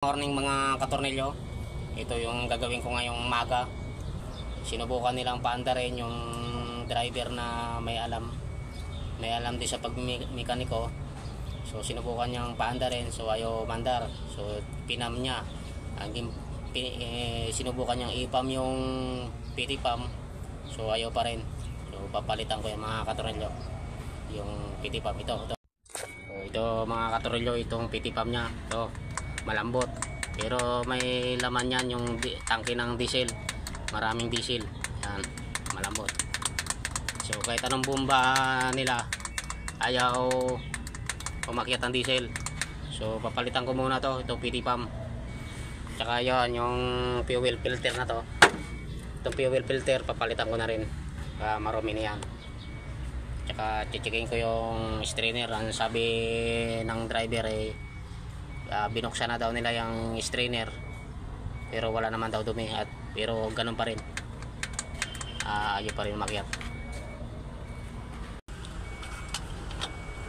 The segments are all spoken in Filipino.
Morning mga katornilyo, ito yung gagawin ko ngayong maga. Sinubukan nilang paandarin yung driver na may alam din sa pagmekaniko. So sinubukan niyang paandarin, so ayaw mandar. So pinam niya, sinubukan niyang ipam yung PT pump, so ayaw pa rin. So papalitan ko yung mga katornilyo, yung PT pump ito. So ito mga katornilyo, itong PT pump niya, ito malambot, pero may laman yan yung tangke ng diesel, maraming diesel yan, malambot. So kahit anong bomba nila ayaw umakyat ang diesel. So papalitan ko muna to, itong PT pump, tsaka yun yung fuel filter na to. Itong fuel filter papalitan ko na rin, marumi na yan. Tsaka checkin ko yung strainer. Ang sabi ng driver binuksan na daw nila yung strainer, pero wala naman daw dumi, pero ganun pa rin, ayaw pa rin umakyat.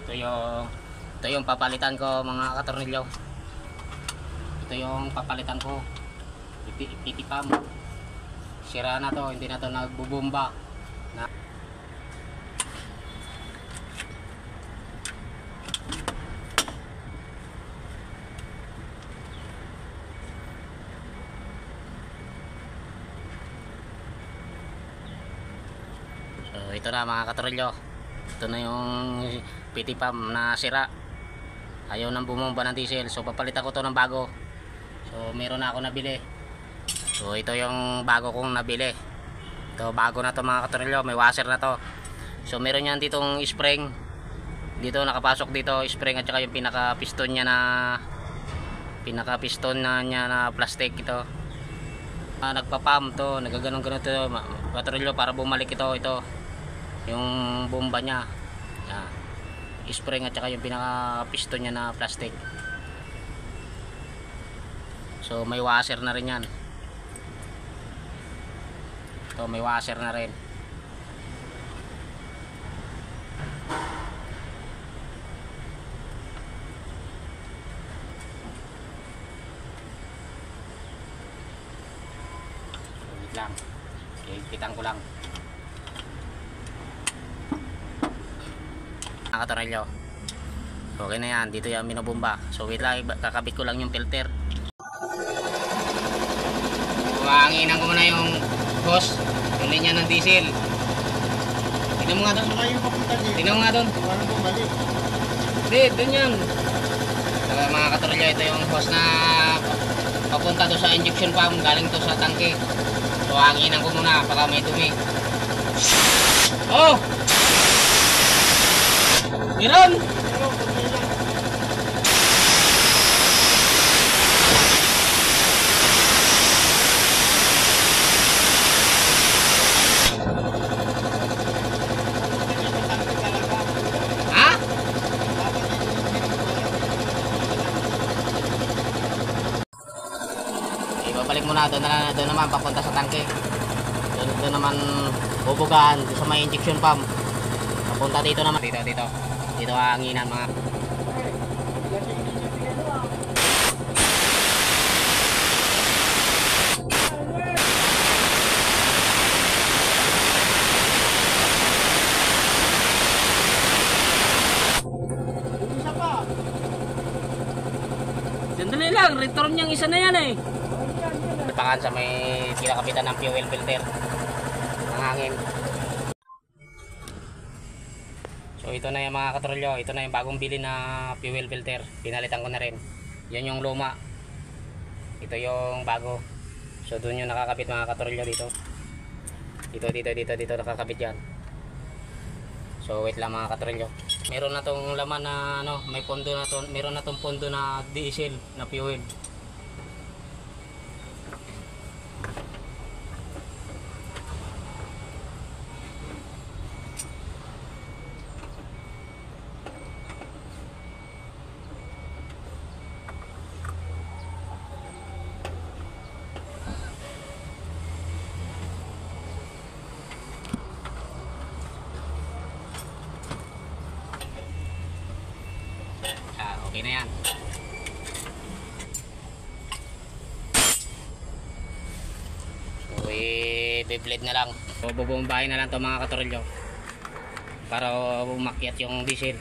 Ito yung papalitan ko mga katornilyo. Ito yung papalitan ko, PT pump. Sira na to, hindi na to nagbubomba na. So ito na mga katornilyo, ito na yung PT pump na sira, ayaw nang bumomba ng diesel. So papalitan ko to ng bago. So meron na ako nabili. So ito yung bago kong nabili. Ito bago na to mga katornilyo, may washer na to. So meron yan ditong spring, dito nakapasok dito spring, at saka yung pinaka piston niya na niya na plastic. Ito nagpa-pump to, nagaganon-ganon to katornilyo para bumalik ito yung bomba niya, spring at saka yung pinaka piston niya na plastic. So may washer na rin yan. Ito may washer na rin. Wait lang, ipitan ko lang mga katornilyo. Okay na yan, dito yung minobomba. So wait lang, kakabit ko lang yung filter. Hanginan ko muna yung hose, yung linya ng diesel. Tingnan mo nga doon. Tingnan mo nga doon. Hindi, doon yan. So mga katornilyo, ito yung hose na papunta doon sa injection pump, galing to sa tangke. So hanginan ko muna, baka may dumi. Oh! Meron! Ha? Ibabalik muna doon naman papunta sa tangke. Doon naman bubugaan sa may injection pump. Papunta dito naman. Dito hanginan mga. Sandali lang, return niyang isa na yan eh. Tapangan sa may kinakapitan ng fuel filter ng hangin. So ito na yung mga katornilyo, ito na yung bagong bili na fuel filter, pinalitan ko na rin. Yan yung luma, ito yung bago. So doon yung nakakabit mga katornilyo, dito nakakabit yan. So wait lang mga katornilyo. Meron na tong laman na may pondo na to, meron na tong pondo na diesel na fuel. Okay na yan. Beyblade na lang. So bubumbahin na lang to mga katorilyo para umakyat yung diesel.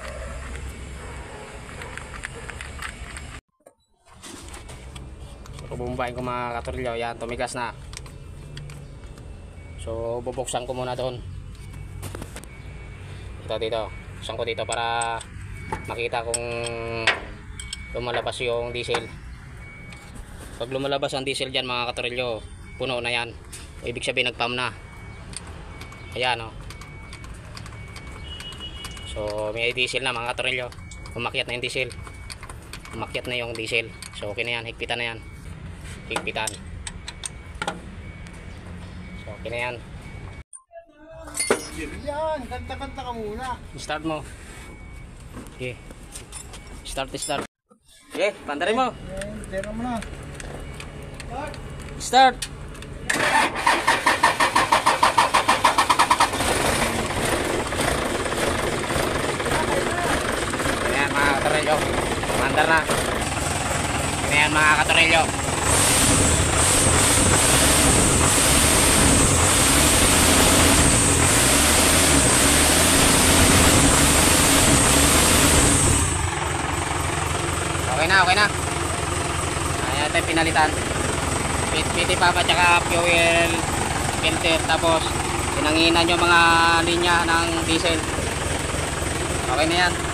So bubumbahin ko mga katorilyo. Yan, tumigas na. So bubuksan ko muna doon. Dito. Buksan ko dito para makita kung lumalabas yung diesel. Pag lumalabas ang diesel dyan mga katorilyo, puno na yan. Ibig sabihin nagpump na. Ayan o. So may diesel na mga katorilyo. Umakyat na yung diesel. Umakyat na yung diesel. So okay na yan. Higpitan na yan. Higpitan. So okay na yan. Yan, kanta-kanta ka muna. Start mo. Okay. Start. Okay, pandarin mo. Tira mo na. Start. Ayan mga katorilyo. Mandar na. Ayan mga katorilyo. Okay na. Ayan ito yung pinalitan. PT pump at saka fuel filter. Tapos pinanginan yung mga linya ng diesel. Okay na yan.